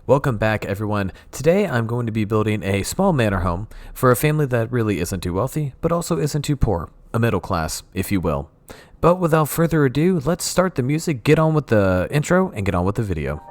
Welcome back, everyone. Today I'm going to be building a small manor home for a family that really isn't too wealthy, but also isn't too poor. A middle class, if you will. But without further ado, let's start the music, get on with the intro, and get on with the video.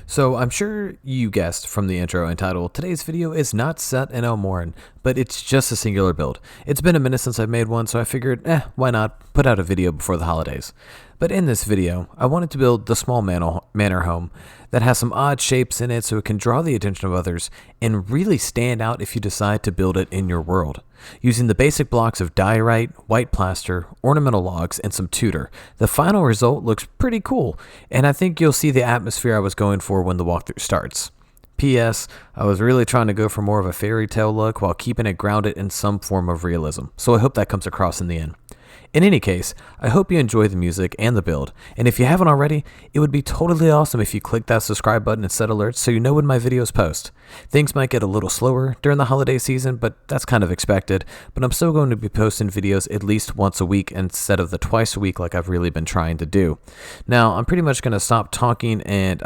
So I'm sure you guessed from the intro and title, today's video is not set in Elmoran, but it's just a singular build. It's been a minute since I've made one, so I figured, why not put out a video before the holidays. But in this video, I wanted to build the small manor home that has some odd shapes in it so it can draw the attention of others and really stand out if you decide to build it in your world. Using the basic blocks of diorite, white plaster, ornamental logs, and some Tudor, the final result looks pretty cool, and I think you'll see the atmosphere I was going for when the walkthrough starts. P.S. I was really trying to go for more of a fairy tale look while keeping it grounded in some form of realism, so I hope that comes across in the end. In any case, I hope you enjoy the music and the build, and if you haven't already, it would be totally awesome if you click that subscribe button and set alerts so you know when my videos post. Things might get a little slower during the holiday season, but that's kind of expected, but I'm still going to be posting videos at least once a week instead of the twice a week like I've really been trying to do. Now, I'm pretty much going to stop talking and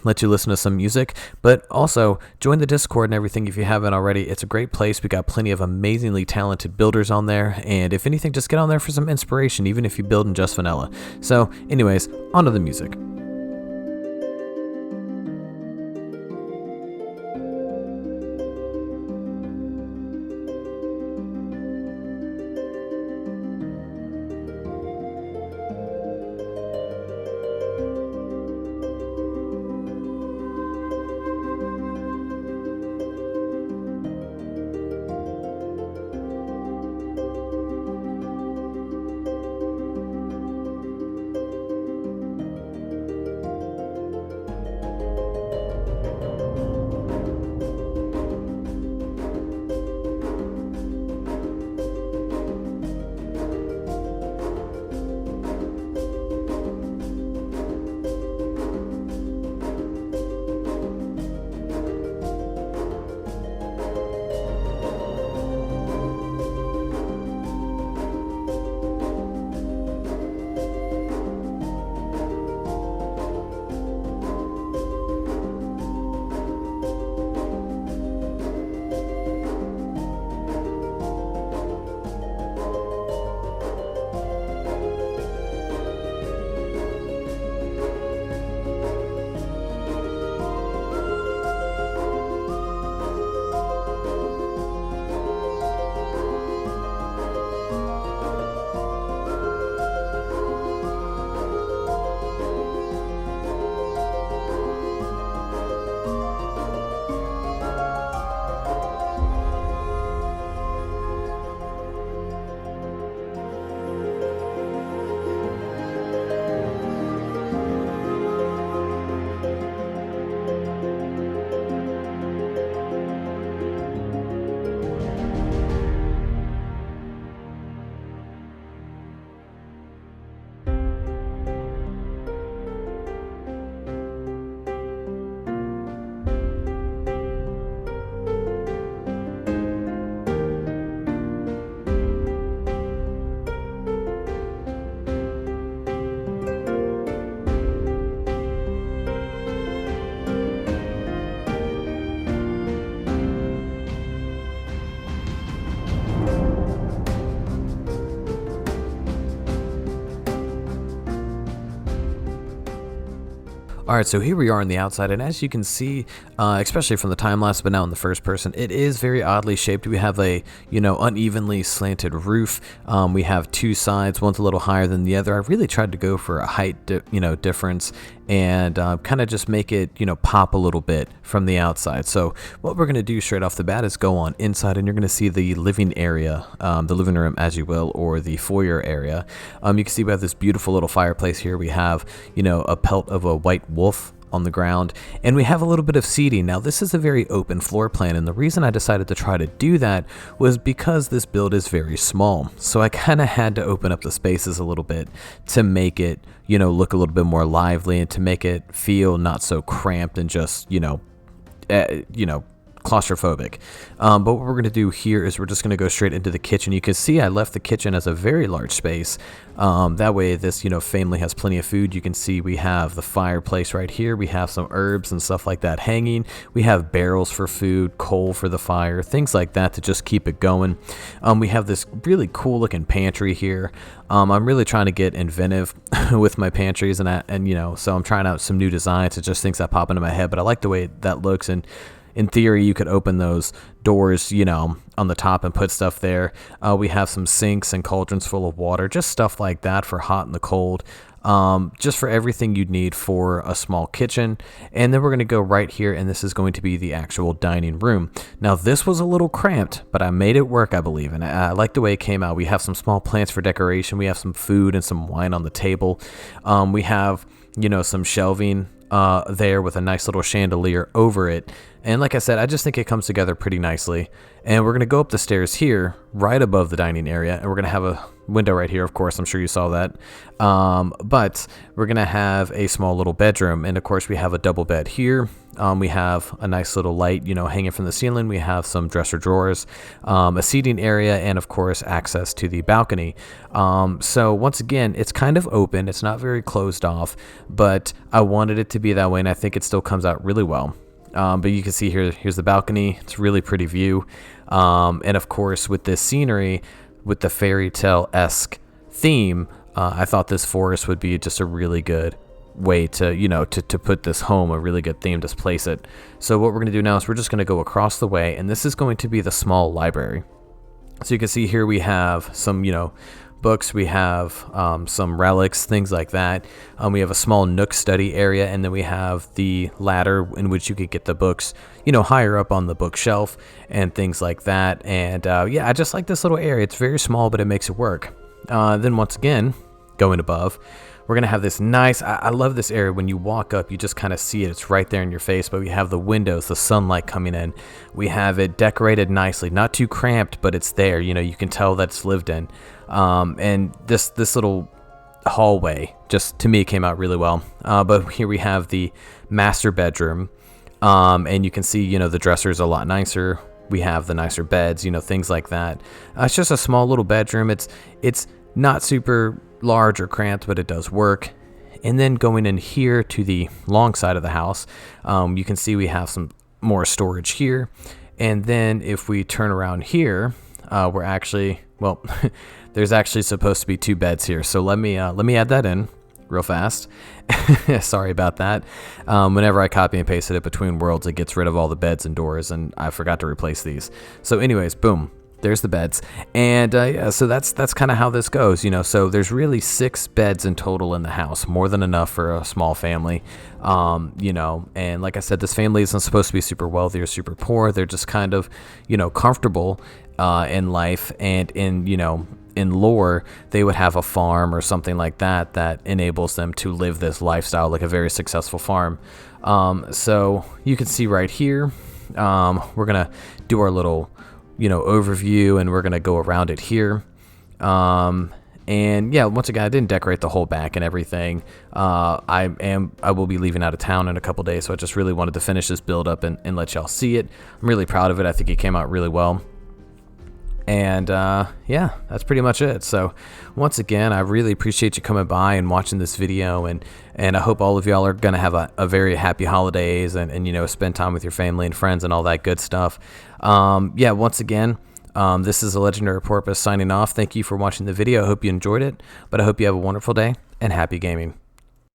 let you listen to some music, but also join the Discord and everything if you haven't already. It's a great place. We got plenty of amazingly talented builders on there, and if anything, just get on there for some inspiration, even if you build in just vanilla. So anyways, on to the music. Alright, so here we are on the outside, and as you can see, especially from the time lapse, but now in the first person, it is very oddly shaped. We have a, unevenly slanted roof. We have two sides, one's a little higher than the other. I really tried to go for a height, difference, and kind of just make it, pop a little bit from the outside. So what we're going to do straight off the bat is go on inside, and you're going to see the living area, the living room, as you will, or the foyer area. You can see we have this beautiful little fireplace here. We have, a pelt of a white wolf on the ground, and we have a little bit of seating. Now this is a very open floor plan, and the reason I decided to try to do that was because this build is very small, so I kind of had to open up the spaces a little bit to make it look a little bit more lively and to make it feel not so cramped and just claustrophobic. But what we're going to do here is we're just going to go straight into the kitchen. You can see I left the kitchen as a very large space. That way this, family has plenty of food. You can see we have the fireplace right here. We have some herbs and stuff like that hanging. We have barrels for food, coal for the fire, things like that to just keep it going. We have this really cool looking pantry here. I'm really trying to get inventive with my pantries and so I'm trying out some new designs. It's just things that pop into my head, but I like the way that looks. And in theory, you could open those doors, on the top and put stuff there. We have some sinks and cauldrons full of water, just stuff like that for hot and the cold. Just for everything you'd need for a small kitchen. And then we're going to go right here, and this is going to be the actual dining room. Now, this was a little cramped, but I made it work, I believe, and I like the way it came out. We have some small plants for decoration. We have some food and some wine on the table. We have, some shelving there with a nice little chandelier over it. And like I said, I just think it comes together pretty nicely. And we're going to go up the stairs here, right above the dining area. And we're going to have a window right here, of course. I'm sure you saw that. But we're going to have a small little bedroom. And of course, we have a double bed here. We have a nice little light, hanging from the ceiling. We have some dresser drawers, a seating area, and of course, access to the balcony. So once again, it's kind of open. It's not very closed off, but I wanted it to be that way. And I think it still comes out really well. But you can see here's the balcony. It's a really pretty view. And of course, with this scenery, with the fairy tale-esque theme, I thought this forest would be just a really good way to, to put this home, a really good theme to place it. So what we're going to do now is we're just going to go across the way, and this is going to be the small library. So you can see here we have some, books, we have some relics, things like that. We have a small nook study area, and then we have the ladder in which you could get the books, higher up on the bookshelf and things like that. And yeah, I just like this little area. It's very small, but it makes it work. Then once again, going above, we're going to have this nice, I love this area. When you walk up, you just kind of see it. It's right there in your face, but we have the windows, the sunlight coming in. We have it decorated nicely, not too cramped, but it's there. You can tell that it's lived in. And this little hallway, just to me, came out really well. But here we have the master bedroom. And you can see, the dresser's a lot nicer. We have the nicer beds, things like that. It's just a small little bedroom. It's not super large or cramped, but it does work. And then going in here to the long side of the house, you can see we have some more storage here. And then if we turn around here, we're actually, well, there's actually supposed to be 2 beds here. So let me add that in real fast. Sorry about that. Whenever I copy and pasted it between worlds, it gets rid of all the beds and doors, and I forgot to replace these. So anyways, boom. There's the beds. And yeah, so that's kind of how this goes, so there's really 6 beds in total in the house, more than enough for a small family. And like I said, this family isn't supposed to be super wealthy or super poor. They're just kind of, comfortable in life, and in lore, they would have a farm or something like that enables them to live this lifestyle, like a very successful farm. So you can see right here, we're going to do our little overview, and we're going to go around it here. And yeah, once again, I didn't decorate the whole back and everything. I will be leaving out of town in a couple days, so I just really wanted to finish this build up and let y'all see it. I'm really proud of it. I think it came out really well. And yeah, that's pretty much it. So once again, I really appreciate you coming by and watching this video, and I hope all of y'all are gonna have a very happy holidays, and spend time with your family and friends and all that good stuff. Yeah, once again, this is a Legendary Porpoise signing off. Thank you for watching the video. I hope you enjoyed it, but I hope you have a wonderful day and happy gaming.